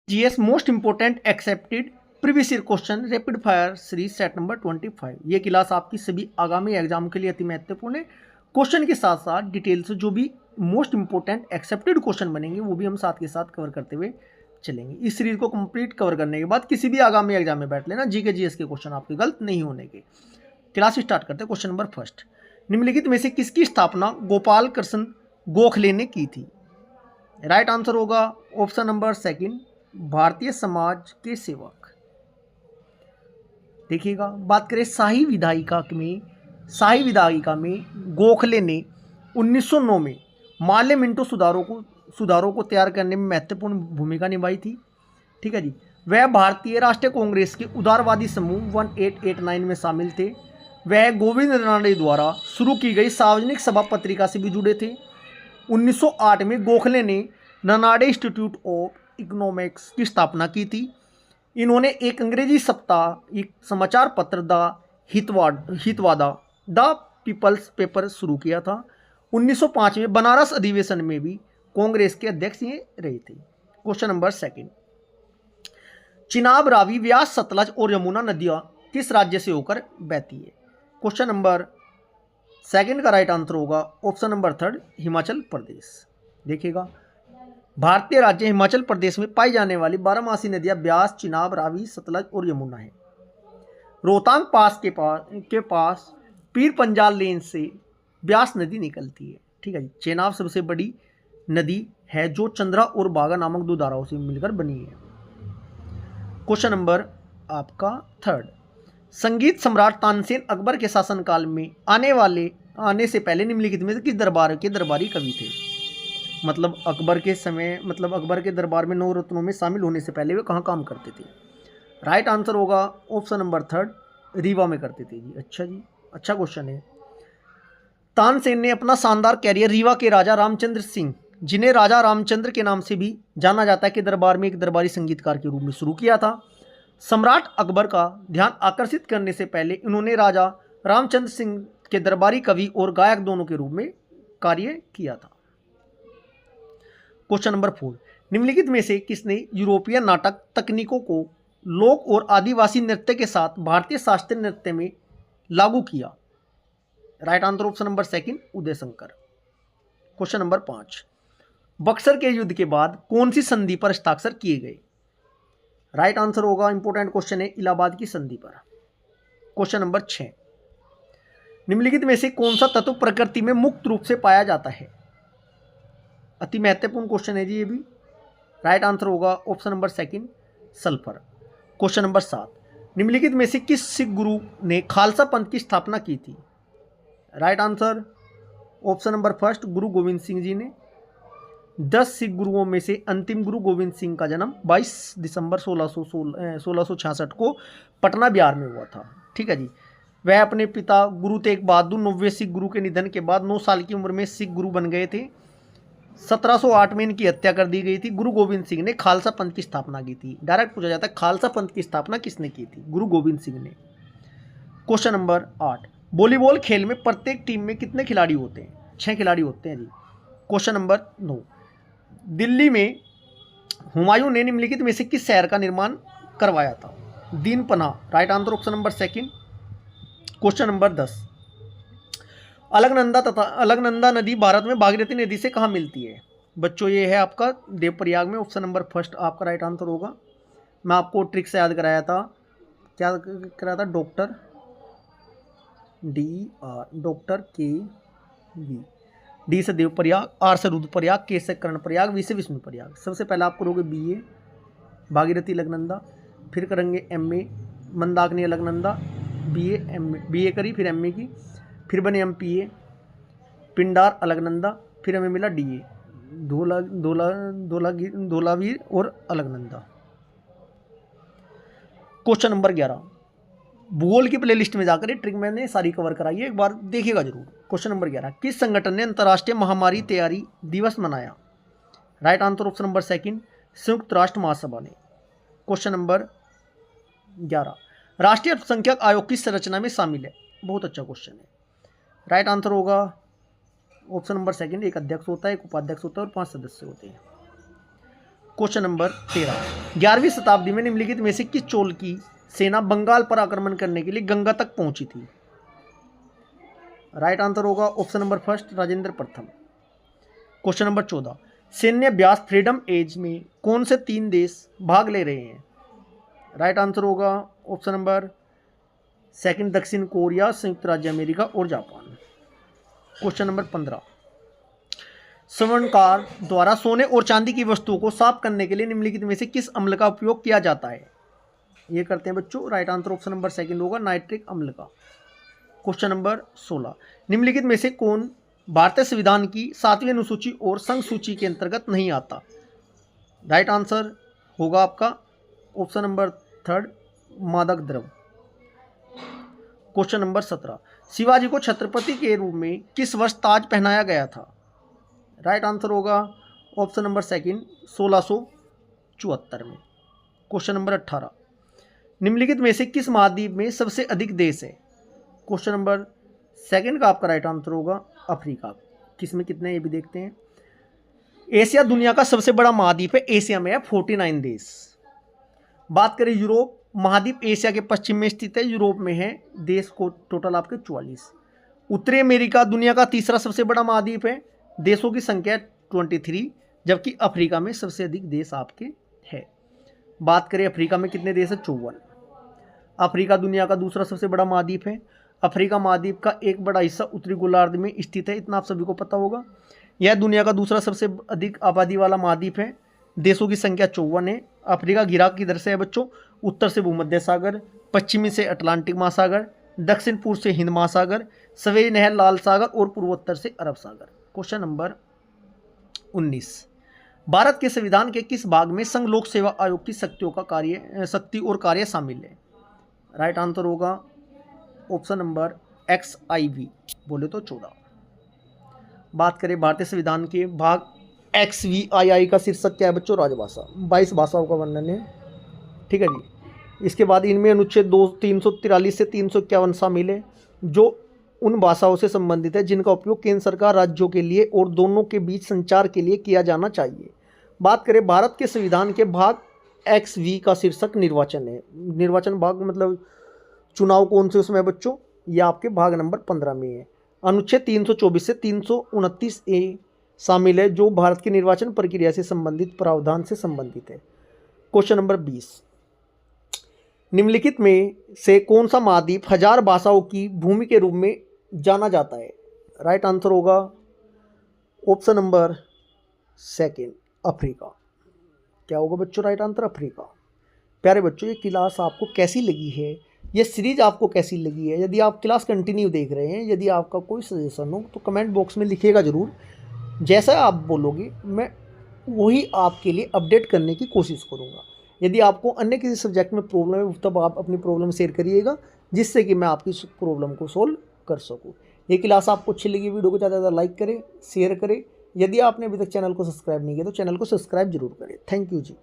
GS most important accepted previous year question rapid fire series set number 25। ये class आपकी सभी आगामी exam के लिए अति महत्वपूर्ण है। क्वेश्चन के साथ साथ डिटेल्स जो भी मोस्ट इंपोर्टेंट एक्सेप्टेड क्वेश्चन बनेंगे वो भी हम साथ के साथ कवर करते हुए चलेंगे। इस सीरीज को कंप्लीट कवर करने के बाद किसी भी आगामी एग्जाम में बैठ लेना, जीके जीएस के क्वेश्चन आपके गलत नहीं होने के। क्लास स्टार्ट करते हैं। क्वेश्चन नंबर फर्स्ट, निम्नलिखित में से किसकी स्थापना गोपाल कृष्ण गोखले ने की थी? राइट आंसर होगा option number second, Bharatiya Samaj के सेवक। देखिएगा, बात करें शाही विधायिका में गोखले ने 1909 में माल्य मिंटो सुधारों को तैयार करने में महत्वपूर्ण भूमिका निभाई थी। ठीक है जी। वह भारतीय राष्ट्रीय कांग्रेस के उदारवादी समूह 1889 में शामिल थे। वह गोविंद रानडे द्वारा शुरू की गई सार्वजनिक सभा पत्रिका से भी जुड़े थे। 1908 में गोखले ने रनाडे इंस्टीट्यूट ऑफ इकोनॉमिक्स की स्थापना की थी। इन्होंने एक अंग्रेजी साप्ताहिक समाचार पत्र हितवादा द पीपल्स पेपर शुरू किया था। 1905 में बनारस अधिवेशन में भी कांग्रेस के अध्यक्ष ये रहे थे। Question number second, Chenab, Ravi, Beas, Sutlej और यमुना नदियां किस राज्य से होकर बहती है? क्वेश्चन नंबर सेकंड का राइट आंसर होगा option number third, Himachal Pradesh. देखिएगा, भारतीय राज्य हिमाचल प्रदेश में पाई जाने वाली 12मासी नदियां ब्यास, चिनाब, रावी, सतलज और यमुना है। रोहतांग पास के पास पीर पंजाल लेन से ब्यास नदी निकलती है। ठीक है जी। चेनाब सबसे बड़ी नदी है जो चंद्रा और बागा नामक दो धाराओं से मिलकर बनी है। क्वेश्चन नंबर आपका थर्ड, संगीत सम्राट तानसेन अकबर के शासनकाल में आने से पहले निम्नलिखित में से किस दरबार के दरबारी कवि थे? मतलब अकबर के दरबार में 9 रत्नों में शामिल होने से पहले वे कहाँ काम करते थे? राइट आंसर होगा ऑप्शन नंबर थर्ड, रीवा में करते थे जी। अच्छा जी, अच्छा क्वेश्चन है। तानसेन ने अपना शानदार कैरियर रीवा के राजा रामचंद्र सिंह, जिन्हें राजा रामचंद्र के नाम से भी जाना जाता है, के दरबार में एक दरबारी संगीतकार के रूप में शुरू किया था। सम्राट अकबर का ध्यान आकर्षित करने से पहले इन्होंने राजा रामचंद्र सिंह के दरबारी कवि और गायक दोनों के रूप में कार्य किया था। क्वेश्चन नंबर 4, निम्नलिखित में से किसने यूरोपीय नाटक तकनीकों को लोक और आदिवासी नृत्य के साथ भारतीय शास्त्रीय नृत्य में लागू किया? Right answer option number second, Uday Shankar. Question number 5, Buxar के युद्ध के बाद कौन सी संधि पर हस्ताक्षर किए गए? राइट आंसर होगा, इंपॉर्टेंट क्वेश्चन है, इलाहाबाद की संधि पर। क्वेश्चन नंबर 6, निम्नलिखित में से कौन सा तत्व प्रकृति में मुक्त रूप से पाया जाता है? अति महत्वपूर्ण क्वेश्चन है जी ये भी। राइट आंसर होगा option number second, sulphur. Question number 7, निम्नलिखित में से किस सिख गुरु ने खालसा पंथ की स्थापना की थी? Right answer option number first, गुरु गोविंद सिंह जी ने। 10 सिख गुरुओं में से अंतिम गुरु गोविंद सिंह का जन्म 22 दिसंबर 1666 को पटना बिहार में हुआ था। ठीक है जी। वह अपने पिता गुरु तेग बहादुर 9वें सिख गुरु के निधन के बाद 9 साल की उम्र में सिख गुरु बन गए थे। 1708 में इनकी हत्या कर दी गई थी। गुरु गोविंद सिंह ने खालसा पंथ की स्थापना की थी। डायरेक्ट पूछा जाता है, खालसा पंथ की स्थापना किसने की थी? गुरु गोविंद सिंह ने। क्वेश्चन नंबर 8, वॉलीबॉल खेल में प्रत्येक टीम में कितने खिलाड़ी होते हैं? 6 खिलाड़ी होते हैं जी। क्वेश्चन नंबर 9, दिल्ली में हुमायूं ने निम्नलिखित में से किस शहर का निर्माण करवाया था? दीन पनाह। Right answer option number second. Question number 10, Alaknanda नदी भारत में भागीरथी नदी से कहाँ मिलती है? बच्चों ये है आपका देवप्रयाग में। ऑप्शन नंबर फर्स्ट आपका राइट आंसर होगा। मैं आपको ट्रिक से याद कराया था, क्या कराया था? डॉक्टर के वी। डी से देवप्रयाग, आर से रुद्रप्रयाग, के से कर्णप्रयाग, वी से विष्णुप्रयाग। सबसे पहले आप करोगे BA भागीरथी अलकनंदा, फिर करेंगे MA मंदाकिनी अलकनंदा, BA करी, फिर MA की, फिर बने MPA पिंडार अलकनंदा, फिर हमें मिला DA धोलावीर और अलकनंदा। क्वेश्चन नंबर 11, भूगोल की प्लेलिस्ट में जाकर ये ट्रिक मैंने सारी कवर कराई है, एक बार देखिएगा जरूर। क्वेश्चन नंबर 11, किस संगठन ने अंतर्राष्ट्रीय महामारी तैयारी दिवस मनाया? Right answer option number second, संयुक्त राष्ट्र महासभा ने। क्वेश्चन नंबर 11, राष्ट्रीय अल्पसंख्यक आयोग की संरचना में शामिल है? बहुत अच्छा क्वेश्चन है। राइट आंसर होगा ऑप्शन नंबर सेकंड, एक अध्यक्ष होता है, एक उपाध्यक्ष होता है और 5 सदस्य होते हैं। क्वेश्चन नंबर 13, 11वीं शताब्दी में निम्नलिखित में से किस चोल की सेना बंगाल पर आक्रमण करने के लिए गंगा तक पहुंची थी? राइट आंसर होगा ऑप्शन नंबर फर्स्ट, राजेंद्र प्रथम। क्वेश्चन नंबर 14, सैन्य अभ्यास फ्रीडम एज में कौन से 3 देश भाग ले रहे हैं? राइट आंसर होगा ऑप्शन नंबर सेकंड, दक्षिण कोरिया, संयुक्त राज्य अमेरिका और जापान। क्वेश्चन नंबर 15, स्वर्णकार द्वारा सोने और चांदी की वस्तुओं को साफ करने के लिए निम्नलिखित में से किस अम्ल का उपयोग किया जाता है? ये करते हैं बच्चों। Right answer option number second होगा, नाइट्रिक अम्ल का। क्वेश्चन नंबर 16, निम्नलिखित में से कौन भारतीय संविधान की 7वीं अनुसूची और संघ सूची के अंतर्गत नहीं आता? राइट आंसर होगा आपका ऑप्शन नंबर थर्ड, मादक द्रव्य। क्वेश्चन नंबर 17, शिवाजी को छत्रपति के रूप में किस वर्ष ताज पहनाया गया था? राइट आंसर होगा ऑप्शन नंबर सेकंड, 1674 में। क्वेश्चन नंबर 18, निम्नलिखित में से किस महाद्वीप में सबसे अधिक देश है? क्वेश्चन नंबर सेकंड का आपका राइट आंसर होगा अफ्रीका। किस में कितने, ये भी देखते हैं। एशिया दुनिया का सबसे बड़ा महाद्वीप है, एशिया में है 49 देश। बात करें यूरोप महाद्वीप, एशिया के पश्चिम में स्थित है, यूरोप में है देश को टोटल आपके 44। उत्तरी अमेरिका दुनिया का तीसरा सबसे बड़ा महाद्वीप है, देशों की संख्या 23, जबकि अफ्रीका में सबसे अधिक देश आपके है। बात करें अफ्रीका में कितने देश है? 54। अफ्रीका दुनिया का दूसरा सबसे बड़ा महाद्वीप है। अफ्रीका महाद्वीप का एक बड़ा हिस्सा उत्तरी गोलार्ध में स्थित है, इतना आप सभी को पता होगा। यह दुनिया का दूसरा सबसे अधिक आबादी वाला महाद्वीप है, देशों की संख्या 54 है। अफ्रीका घिरा किधर से है बच्चों? उत्तर से भूमध्य सागर, पश्चिमी से अटलांटिक महासागर, दक्षिण पूर्व से हिंद महासागर, सवेरी नहर, लाल सागर और पूर्वोत्तर से अरब सागर। क्वेश्चन नंबर 19, भारत के संविधान के किस भाग में संघ लोक सेवा आयोग की शक्ति और कार्य शामिल है? राइट आंसर होगा ऑप्शन नंबर XIV, बोले तो 14। बात करें भारतीय संविधान के भाग XVI का शीर्षक क्या है बच्चों? राजभाषा। 22 भाषाओं का वर्णन है, ठीक है जी। इसके बाद इनमें अनुच्छेद 343 से 351 शामिल है, जो उन भाषाओं से संबंधित है जिनका उपयोग केंद्र सरकार राज्यों के लिए और दोनों के बीच संचार के लिए किया जाना चाहिए। बात करें भारत के संविधान के भाग XV का शीर्षक निर्वाचन है। निर्वाचन भाग मतलब चुनाव कौन से उसमें बच्चों? ये आपके भाग नंबर 15 में है। अनुच्छेद 324 से 329A शामिल है, जो भारत की निर्वाचन प्रक्रिया से संबंधित प्रावधान से संबंधित है। क्वेश्चन नंबर 20, निम्नलिखित में से कौन सा महाद्वीप 1000 भाषाओं की भूमि के रूप में जाना जाता है? राइट आंसर होगा ऑप्शन नंबर सेकंड, अफ्रीका। क्या होगा बच्चों? Right answer Africa. प्यारे बच्चों, ये क्लास आपको कैसी लगी है? ये सीरीज आपको कैसी लगी है? यदि आप क्लास कंटिन्यू देख रहे हैं, यदि आपका कोई सजेशन हो तो कमेंट बॉक्स में लिखिएगा ज़रूर। जैसा आप बोलोगे मैं वही आपके लिए अपडेट करने की कोशिश करूँगा। यदि आपको अन्य किसी सब्जेक्ट में प्रॉब्लम है तब आप अपनी प्रॉब्लम शेयर करिएगा, जिससे कि मैं आपकी प्रॉब्लम को सोल्व कर सकूँ। ये क्लास आपको अच्छी लगी, वीडियो को ज़्यादा से ज़्यादा लाइक करें, शेयर करें। यदि आपने अभी तक चैनल को सब्सक्राइब नहीं किया तो चैनल को सब्सक्राइब जरूर करें। Thank you ji.